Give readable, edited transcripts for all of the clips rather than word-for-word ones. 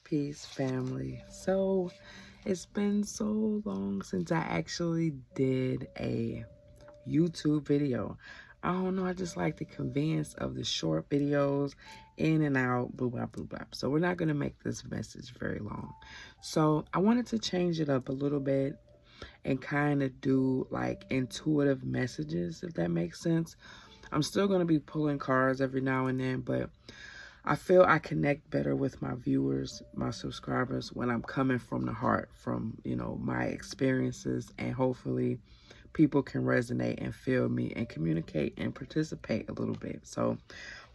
Peace, family. So, it's been so long since I actually did a YouTube video. I don't know, I just like the convenience of the short videos, in and out, boo blah, boo blah. So, we're not going to make this message very long. So, I wanted to change it up a little bit and kind of do like intuitive messages, if that makes sense. I'm still going to be pulling cards every now and then, but I feel I connect better with my viewers, my subscribers, when I'm coming from the heart, from, my experiences, and hopefully people can resonate and feel me and communicate and participate a little bit. So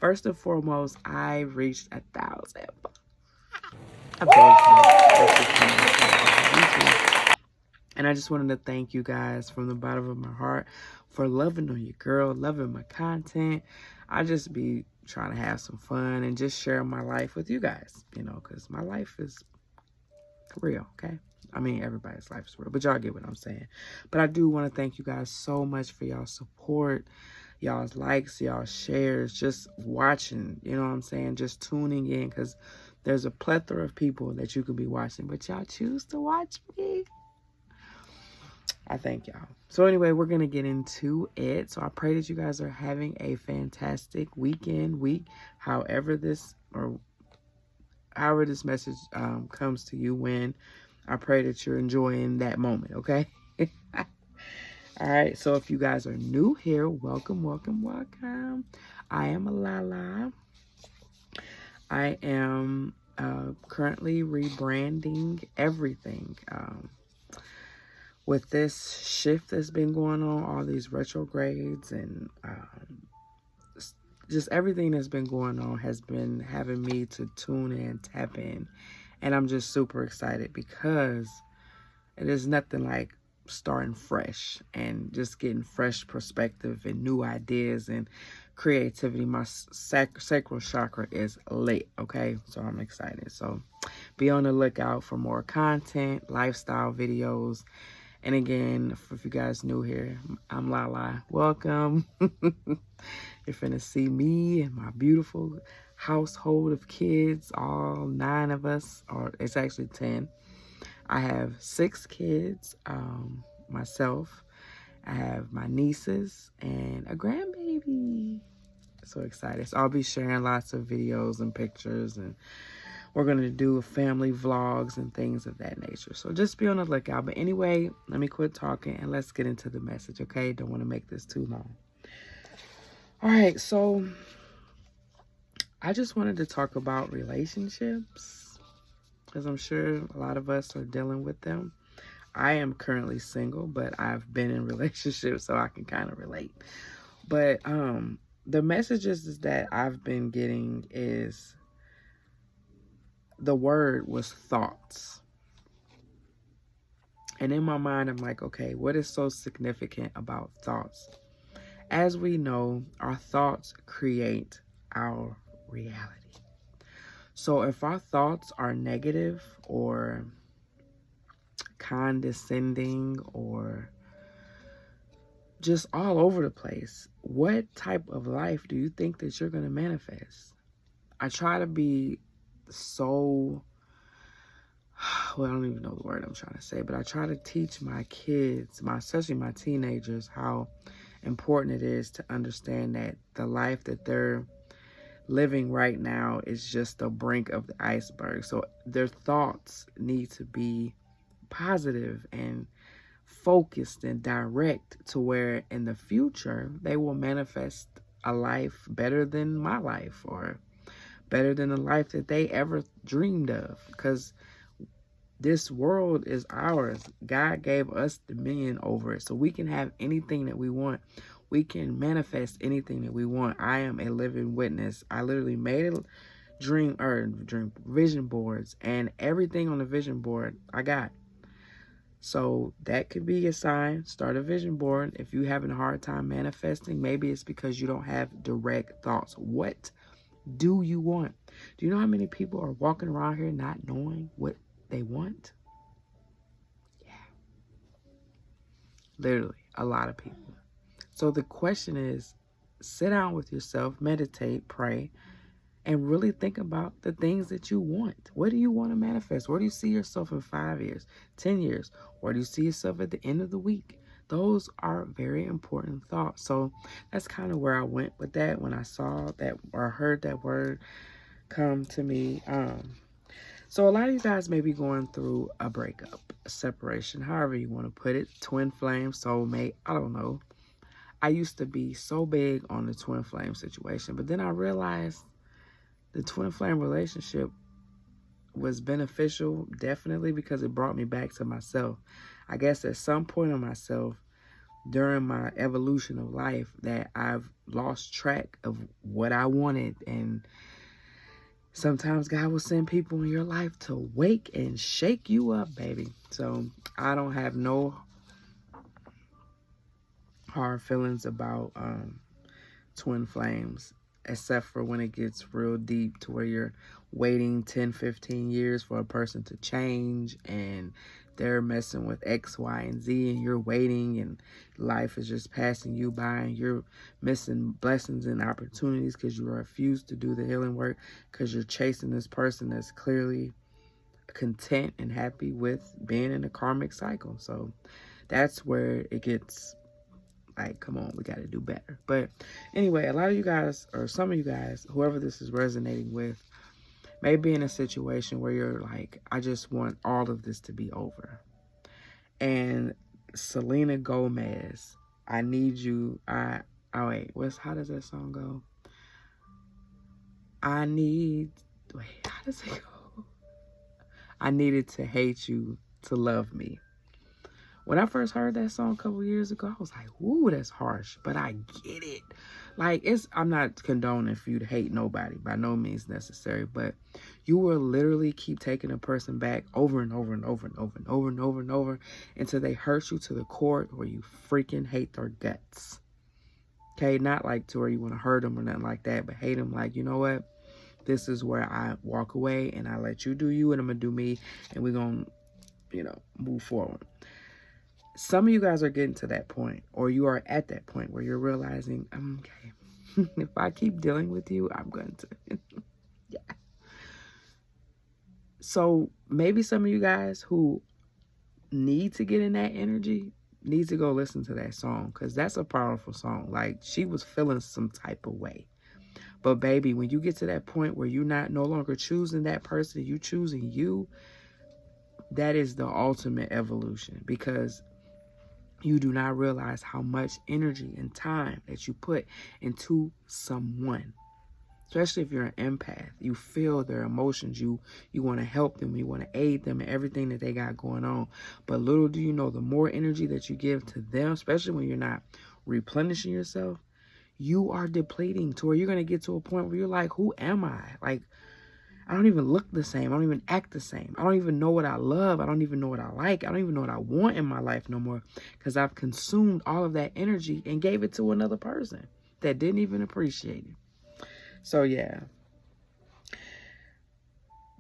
first and foremost, I reached 1,000. I beg you. And I just wanted to thank you guys from the bottom of my heart for loving on your girl, loving my content. I just be trying to have some fun and just share my life with you guys, because my life is real, okay? I mean, everybody's life is real, but y'all get what I'm saying. But I do want to thank you guys so much for y'all support, y'all's likes, y'all shares, just watching, you know what I'm saying? Just tuning in, because there's a plethora of people that you could be watching, but y'all choose to watch me. I thank y'all. So anyway, we're going to get into it. So I pray that you guys are having a fantastic week, however this message comes to you when. I pray that you're enjoying that moment, okay? All right, so if you guys are new here, welcome, welcome, welcome. I am Alala. I am currently rebranding everything. With this shift that's been going on, all these retrogrades and just everything that's been going on has been having me to tune in, tap in. And I'm just super excited because it is nothing like starting fresh and just getting fresh perspective and new ideas and creativity. My sacral chakra is lit, okay? So I'm excited. So be on the lookout for more content, lifestyle videos. And again, if you guys new here, I'm Lala. Welcome. You're finna see me and my beautiful household of kids, all 9 of us, or it's actually 10. I have 6 kids, myself. I have my nieces and a grandbaby. So excited. So I'll be sharing lots of videos and pictures, and we're going to do family vlogs and things of that nature. So just be on the lookout. But anyway, let me quit talking and let's get into the message, okay? Don't want to make this too long. All right, so I just wanted to talk about relationships because I'm sure a lot of us are dealing with them. I am currently single, but I've been in relationships, so I can kind of relate. But the messages that I've been getting is the word was thoughts. And in my mind, I'm like, okay, what is so significant about thoughts? As we know, our thoughts create our reality. So if our thoughts are negative or condescending or just all over the place, what type of life do you think that you're going to manifest? I try to be so, well, I don't even know the word I'm trying to say, but I try to teach my kids, especially my teenagers, how important it is to understand that the life that they're living right now is just the brink of the iceberg. So their thoughts need to be positive and focused and direct to where in the future they will manifest a life better than my life or better than the life that they ever dreamed of, because this world is ours. God gave us dominion over it, so we can have anything that we want. We can manifest anything that we want. I am a living witness. I literally made a dream vision boards, and everything on the vision board I got. So that could be a sign. Start a vision board. If you're having a hard time manifesting, maybe it's because you don't have direct thoughts. What do you want? Do you know how many people are walking around here not knowing what they want? Yeah. Literally, a lot of people. So the question is, sit down with yourself, meditate, pray, and really think about the things that you want. What do you want to manifest? Where do you see yourself in 5 years, 10 years? Where do you see yourself at the end of the week? Those are very important thoughts. So that's kind of where I went with that when I saw that or heard that word come to me. So a lot of you guys may be going through a breakup, a separation, however you want to put it, twin flame, soulmate, I don't know. I used to be so big on the twin flame situation, but then I realized the twin flame relationship was beneficial, definitely, because it brought me back to myself. I guess at some point in myself, during my evolution of life, that I've lost track of what I wanted. And sometimes God will send people in your life to wake and shake you up, baby. So I don't have no hard feelings about twin flames, except for when it gets real deep to where you're waiting 10, 15 years for a person to change and they're messing with X, Y, and Z, and you're waiting and life is just passing you by and you're missing blessings and opportunities because you refuse to do the healing work because you're chasing this person that's clearly content and happy with being in a karmic cycle. So that's where it gets like, come on, we got to do better. But anyway, a lot of you guys, or some of you guys, whoever this is resonating with, may be in a situation where you're like, I just want all of this to be over. And Selena Gomez, I need you. Oh wait, how does that song go? Wait, how does it go? I needed to hate you to love me. When I first heard that song a couple years ago, I was like, "Ooh, that's harsh," but I get it. Like, I'm not condoning for you to hate nobody, by no means necessary, but you will literally keep taking a person back over and over and over and over and over and over and over until they hurt you to the core where you freaking hate their guts. Okay, not like to where you want to hurt them or nothing like that, but hate them like, you know what? This is where I walk away and I let you do you and I'm going to do me and we're going to, move forward. Some of you guys are getting to that point, or you are at that point where you're realizing, okay, if I keep dealing with you, I'm going to, yeah. So maybe some of you guys who need to get in that energy need to go listen to that song, because that's a powerful song. Like, she was feeling some type of way. But baby, when you get to that point where you're no longer choosing that person, you choosing you, that is the ultimate evolution, because you do not realize how much energy and time that you put into someone. Especially if you're an empath. You feel their emotions. You want to help them. You want to aid them in everything that they got going on. But little do you know, the more energy that you give to them, especially when you're not replenishing yourself, you are depleting to where you're going to get to a point where you're like, who am I? Like, I don't even look the same. I don't even act the same. I don't even know what I love. I don't even know what I like. I don't even know what I want in my life no more, because I've consumed all of that energy and gave it to another person that didn't even appreciate it. So yeah.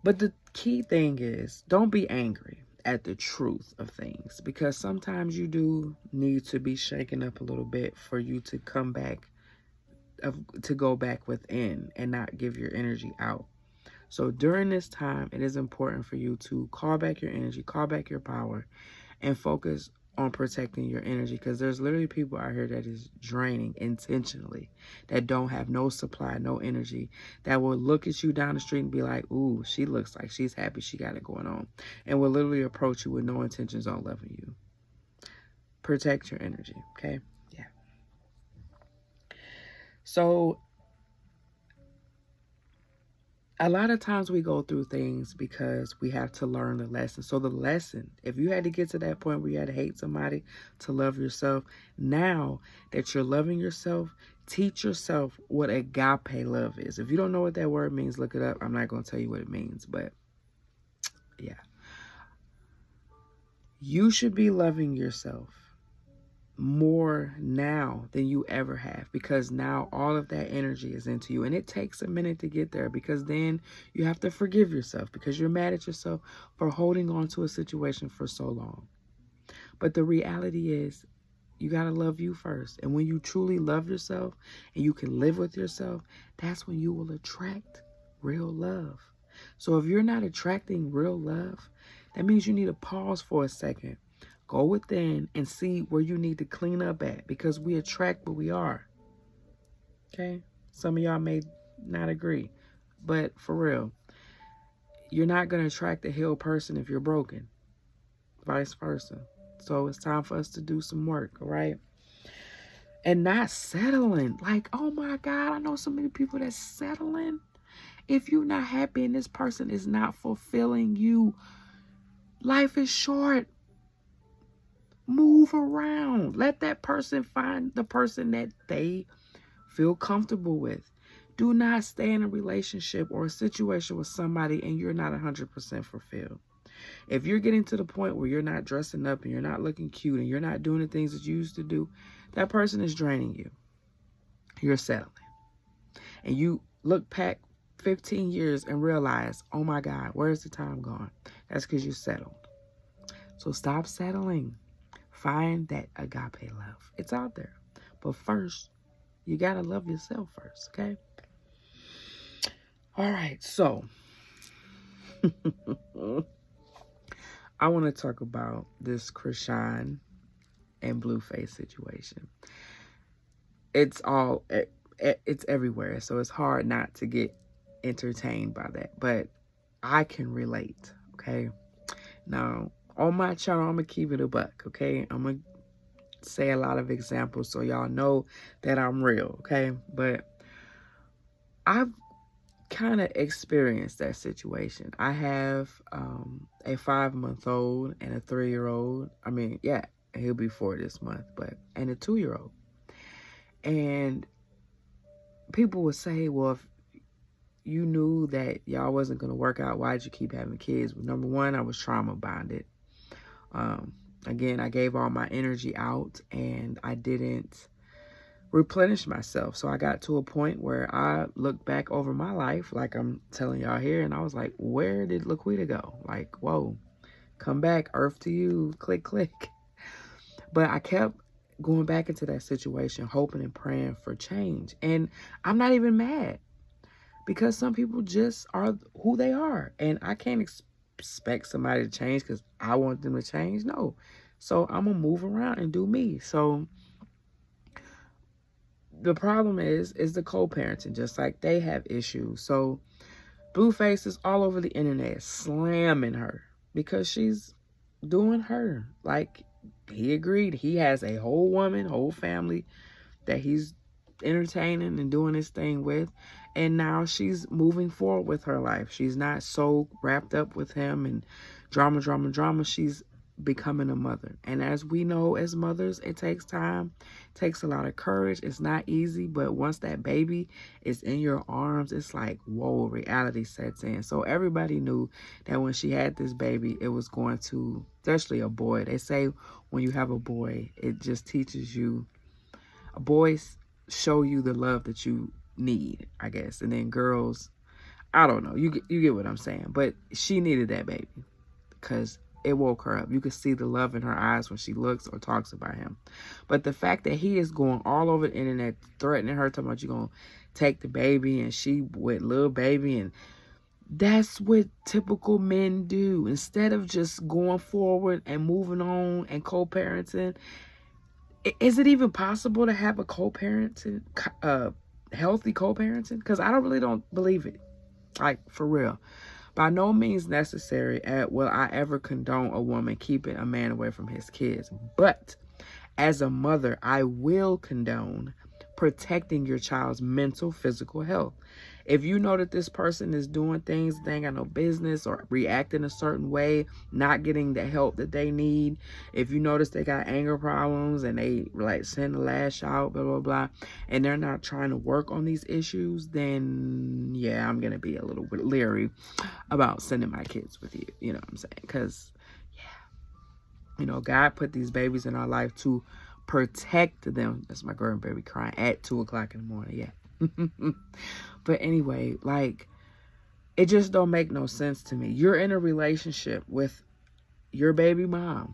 But the key thing is, don't be angry at the truth of things, because sometimes you do need to be shaken up a little bit for you to come back, to go back within and not give your energy out. So during this time, it is important for you to call back your energy, call back your power, and focus on protecting your energy, because there's literally people out here that is draining intentionally, that don't have no supply, no energy, that will look at you down the street and be like, ooh, she looks like she's happy, she got it going on, and will literally approach you with no intentions on loving you. Protect your energy, okay? Yeah. So a lot of times we go through things because we have to learn the lesson. So the lesson, if you had to get to that point where you had to hate somebody to love yourself, now that you're loving yourself, teach yourself what agape love is. If you don't know what that word means, look it up. I'm not going to tell you what it means, but yeah. You should be loving yourself more now than you ever have, because now all of that energy is into you, and it takes a minute to get there, because then you have to forgive yourself because you're mad at yourself for holding on to a situation for so long. But the reality is, you got to love you first, and when you truly love yourself and you can live with yourself, that's when you will attract real love. So if you're not attracting real love, that means you need to pause for a second. Go within and see where you need to clean up at, because we attract what we are. Okay? Some of y'all may not agree, but for real, you're not going to attract a healed person if you're broken. Vice versa. So it's time for us to do some work, all right? And not settling. Like, oh my God, I know so many people that's settling. If you're not happy and this person is not fulfilling you, life is short. Move around. Let that person find the person that they feel comfortable with. Do not stay in a relationship or a situation with somebody and you're not 100% fulfilled. If you're getting to the point where you're not dressing up and you're not looking cute and you're not doing the things that you used to do, that person is draining you. You're settling. And you look back 15 years and realize, oh my God, where's the time gone? That's because you settled. So stop settling. Find that agape love. It's out there. But first, you got to love yourself first, okay? All right, so I want to talk about this Chrisean and Blueface situation. It's everywhere, so it's hard not to get entertained by that. But I can relate, okay? Now, on my channel, I'm going to keep it a buck, okay? I'm going to say a lot of examples so y'all know that I'm real, okay? But I've kind of experienced that situation. I have a 5-month-old and a 3-year-old. I mean, yeah, he'll be 4 this month, and a 2-year-old. And people would say, well, if you knew that y'all wasn't going to work out, why'd you keep having kids? Well, number one, I was trauma bonded. Again, I gave all my energy out and I didn't replenish myself. So I got to a point where I looked back over my life, like I'm telling y'all here, and I was like, where did Laquita go? Like, whoa, come back, earth to you, click, click. But I kept going back into that situation, hoping and praying for change. And I'm not even mad, because some people just are who they are. And I can't expect somebody to change because I want them to change. No. So I'm going to move around and do me. So the problem is the co-parenting, just like they have issues. So Blueface is all over the internet slamming her because she's doing her. Like, he agreed. He has a whole woman, whole family that he's entertaining and doing his thing with. And now she's moving forward with her life. She's not so wrapped up with him and drama. She's becoming a mother. And as we know, as mothers, it takes time, it takes a lot of courage. It's not easy, but once that baby is in your arms, it's like, whoa, reality sets in. So everybody knew that when she had this baby, it was going to, especially a boy. They say when you have a boy, it just teaches you, boys show you the love that you need, I guess. And then girls, I don't know, you get what I'm saying. But she needed that baby because it woke her up. You could see the love in her eyes when she looks or talks about him. But the fact that he is going all over the internet threatening her, talking about, you're going to take the baby, and she with little baby, and that's what typical men do. Instead of just going forward and moving on and co-parenting, is it even possible to have a co-parenting, healthy co-parenting? Because I don't believe it. Like, for real. By no means necessary will I ever condone a woman keeping a man away from his kids. But as a mother, I will condone protecting your child's mental, physical health. If you know that this person is doing things they ain't got no business, or reacting a certain way, not getting the help that they need, if you notice they got anger problems and they like send a lash out, blah, blah, blah, and they're not trying to work on these issues, then yeah, I'm going to be a little bit leery about sending my kids with you. You know what I'm saying? Because, yeah, you know, God put these babies in our life to protect them. That's my grandbaby crying at 2 o'clock in the morning. Yeah. But anyway, like, it just don't make no sense to me. You're in a relationship with your baby mom,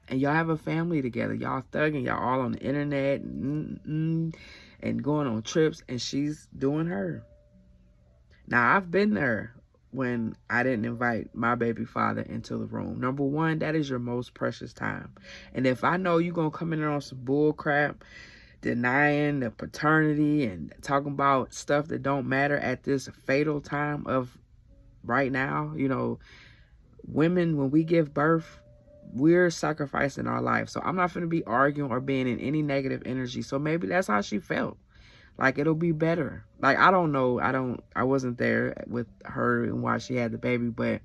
and y'all have a family together. Y'all thugging, y'all all on the internet and going on trips, and she's doing her. Now, I've been there when I didn't invite my baby father into the room. Number one, that is your most precious time. And if I know you're going to come in there on some bull crap, denying the paternity and talking about stuff that don't matter at this fatal time of right now, you know, women, when we give birth, we're sacrificing our life. So I'm not going to be arguing or being in any negative energy. So maybe that's how she felt. Like, it'll be better. Like, I don't know. I wasn't there with her and why she had the baby, but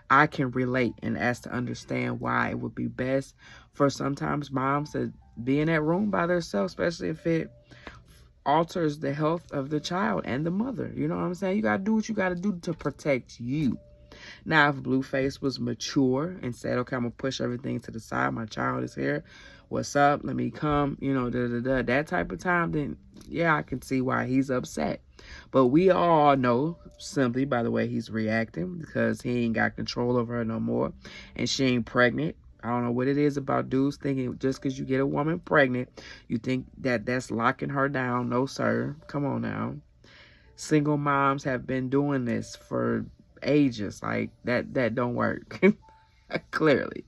I can relate and ask to understand why it would be best for sometimes moms to be in that room by themselves, especially if it alters the health of the child and the mother. You know what I'm saying? You got to do what you got to do to protect you. Now, if Blueface was mature and said, okay, I'm going to push everything to the side, my child is here, what's up, let me come, you know, that type of time, then yeah, I can see why he's upset. But we all know simply by the way he's reacting, because he ain't got control over her no more, and she ain't pregnant. I don't know what it is about dudes thinking just because you get a woman pregnant, you think that that's locking her down. No, sir. Come on now. Single moms have been doing this for ages. Like, that don't work. Clearly.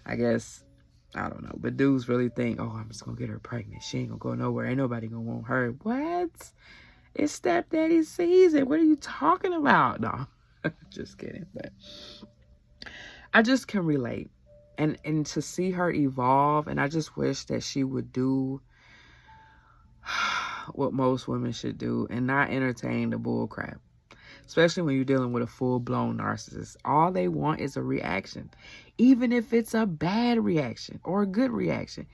I guess, I don't know. But dudes really think, oh, I'm just going to get her pregnant. She ain't going to go nowhere. Ain't nobody going to want her. What? It's stepdaddy season. What are you talking about? No, just kidding. But I just can relate. And to see her evolve, and I just wish that she would do what most women should do and not entertain the bull crap. Especially when you're dealing with a full-blown narcissist. All they want is a reaction. Even if it's a bad reaction or a good reaction.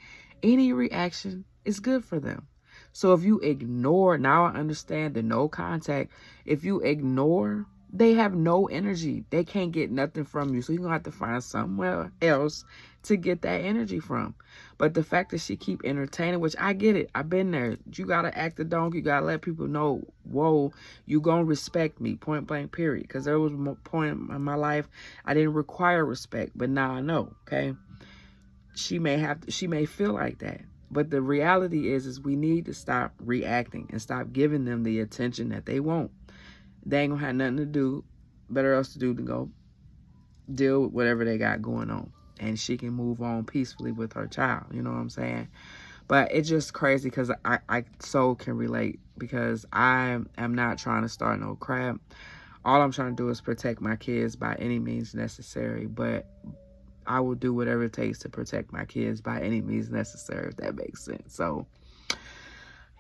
Any reaction is good for them. So if you ignore, now I understand the no contact. If you ignore, they have no energy. They can't get nothing from you. So you're going to have to find somewhere else to get that energy from. But the fact that she keep entertaining, which I get it. I've been there. You got to act the donkey. You got to let people know, whoa, you going to respect me, point blank, period. Because there was a point in my life I didn't require respect. But now I know, okay? She may feel like that. But the reality is we need to stop reacting and stop giving them the attention that they want. They ain't gonna have nothing to do, better else to do than go deal with whatever they got going on. And she can move on peacefully with her child. You know what I'm saying? But it's just crazy because I so can relate, because I am not trying to start no crap. All I'm trying to do is protect my kids by any means necessary. But I will do whatever it takes to protect my kids by any means necessary, if that makes sense. So,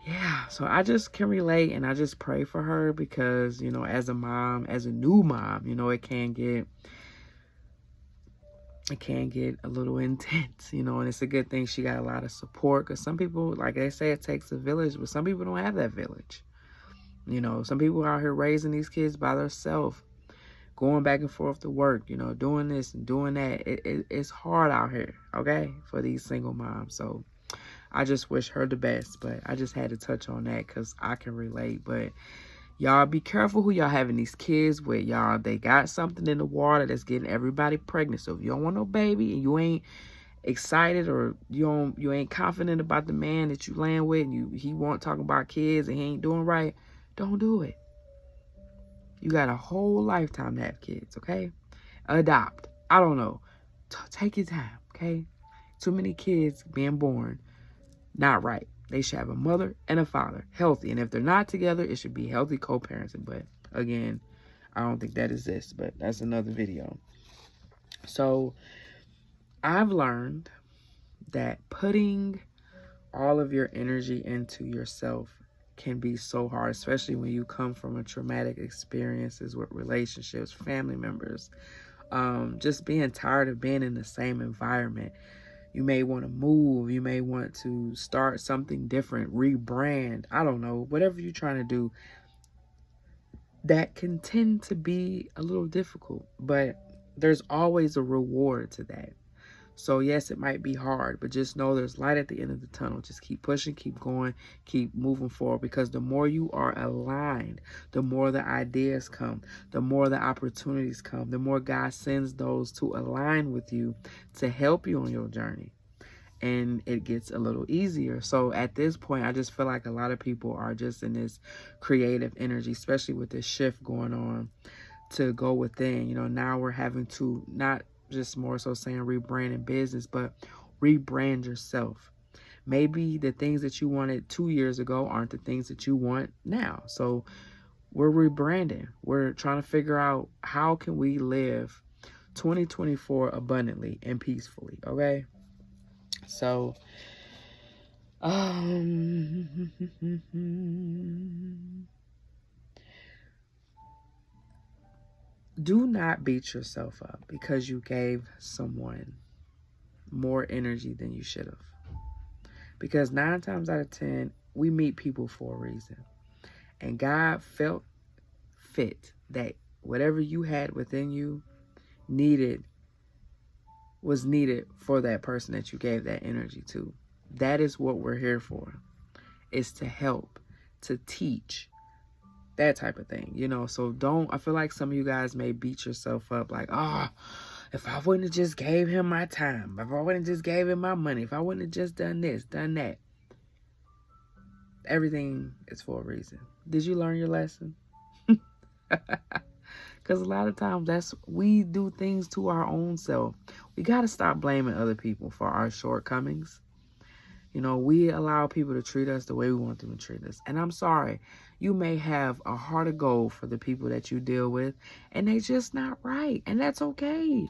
yeah. So I just can relate, and I just pray for her because, you know, as a mom, as a new mom, you know, it can get a little intense, you know, and it's a good thing she got a lot of support, because some people, like they say, it takes a village, but some people don't have that village. You know, some people are out here raising these kids by themselves, going back and forth to work, you know, doing this and doing that. It's hard out here, okay, for these single moms. So I just wish her the best, but I just had to touch on that because I can relate. But y'all be careful who y'all having these kids with, y'all. They got something in the water that's getting everybody pregnant. So if you don't want no baby and you ain't excited, or you ain't confident about the man that you laying with, and he won't talk about kids and he ain't doing right, don't do it. You got a whole lifetime to have kids, okay? Adopt. I don't know. Take your time, okay? Too many kids being born, not right. They should have a mother and a father, healthy. And if they're not together, it should be healthy co-parenting. But again, I don't think that exists, but that's another video. So I've learned that putting all of your energy into yourself can be so hard, especially when you come from a traumatic experiences with relationships, family members, just being tired of being in the same environment. You may want to move. You may want to start something different, rebrand. I don't know, whatever you're trying to do. That can tend to be a little difficult, but there's always a reward to that. So yes, it might be hard, but just know there's light at the end of the tunnel. Just keep pushing, keep going, keep moving forward, because the more you are aligned, the more the ideas come, the more the opportunities come, the more God sends those to align with you to help you on your journey. and it gets a little easier. So at this point, I just feel like a lot of people are just in this creative energy, especially with this shift going on, to go within. You know, now we're having to not just more so saying rebrand in business, but rebrand yourself. Maybe the things that you wanted 2 years ago aren't the things that you want now. So we're rebranding. We're trying to figure out how can we live 2024 abundantly and peacefully, okay? So, do not beat yourself up because you gave someone more energy than you should have. Because 9 times out of 10, we meet people for a reason. And God felt fit that whatever you had within you was needed for that person that you gave that energy to. That is what we're here for, is to help, to teach, that type of thing, you know. So I feel like some of you guys may beat yourself up like, if I wouldn't have just gave him my time, if I wouldn't have just gave him my money, if I wouldn't have just done this, done that. Everything is for a reason. Did you learn your lesson? Because a lot of times we do things to our own self. We got to stop blaming other people for our shortcomings. You know, we allow people to treat us the way we want them to treat us. And I'm sorry, you may have a heart of gold for the people that you deal with, and they're just not right. And that's okay.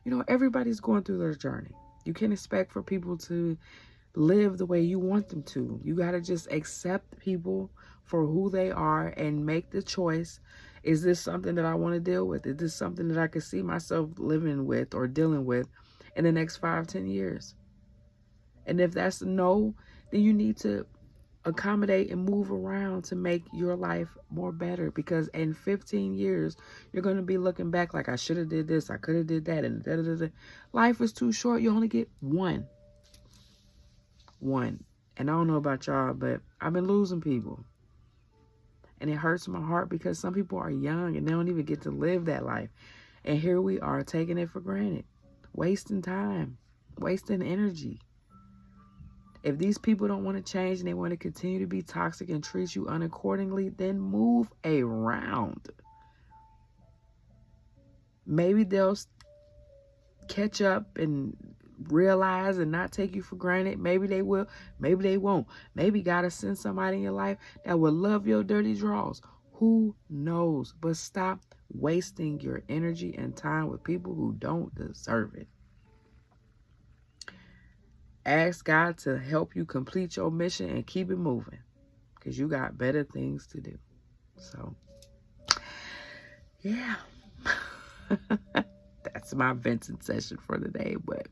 You know, everybody's going through their journey. You can't expect for people to live the way you want them to. You got to just accept people for who they are and make the choice. Is this something that I want to deal with? Is this something that I could see myself living with or dealing with in the next 5-10 years? And if that's a no, then you need to accommodate and move around to make your life more better. Because in 15 years, you're going to be looking back like, I should have did this, I could have did that, and da-da-da-da. Life is too short. You only get one. And I don't know about y'all, but I've been losing people. And it hurts my heart because some people are young and they don't even get to live that life. And here we are taking it for granted, wasting time, wasting energy. If these people don't want to change and they want to continue to be toxic and treat you unaccordingly, then move around. Maybe they'll catch up and realize and not take you for granted. Maybe they will. Maybe they won't. Maybe God will send somebody in your life that will love your dirty draws. Who knows? But stop wasting your energy and time with people who don't deserve it. Ask God to help you complete your mission and keep it moving, because you got better things to do. So, yeah. That's my venting session for today. But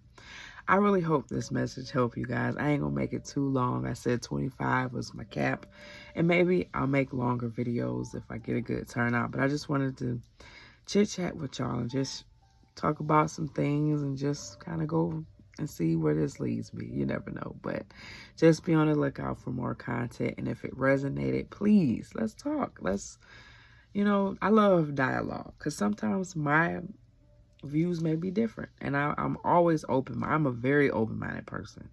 I really hope this message helped you guys. I ain't going to make it too long. I said 25 was my cap. And maybe I'll make longer videos if I get a good turnout. But I just wanted to chit-chat with y'all and just talk about some things and just kind of go and see where this leads me. You never know. But just be on the lookout for more content. And if it resonated, please, let's talk. I love dialogue, because sometimes my views may be different. And I'm always open. I'm a very open-minded person.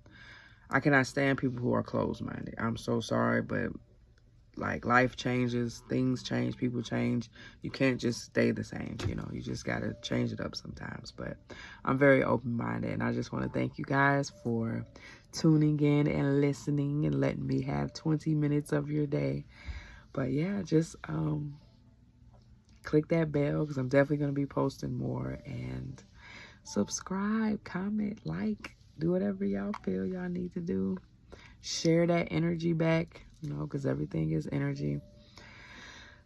I cannot stand people who are closed-minded. I'm so sorry, but like, life changes, things change, people change. You can't just stay the same, you just got to change it up sometimes. But I'm very open-minded, and I just want to thank you guys for tuning in and listening and letting me have 20 minutes of your day. But yeah, just click that bell, because I'm definitely going to be posting more. And subscribe, comment, like, do whatever y'all feel y'all need to do. Share that energy back, because everything is energy.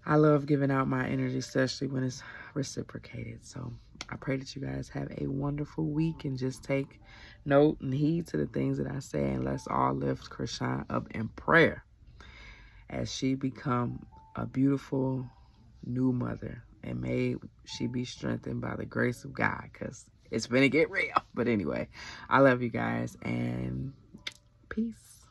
I love giving out my energy, especially when it's reciprocated. So I pray that you guys have a wonderful week, and just take note and heed to the things that I say. And let's all lift Chrishon up in prayer as she become a beautiful new mother. And may she be strengthened by the grace of God, because it's gonna get real. But anyway, I love you guys, and peace.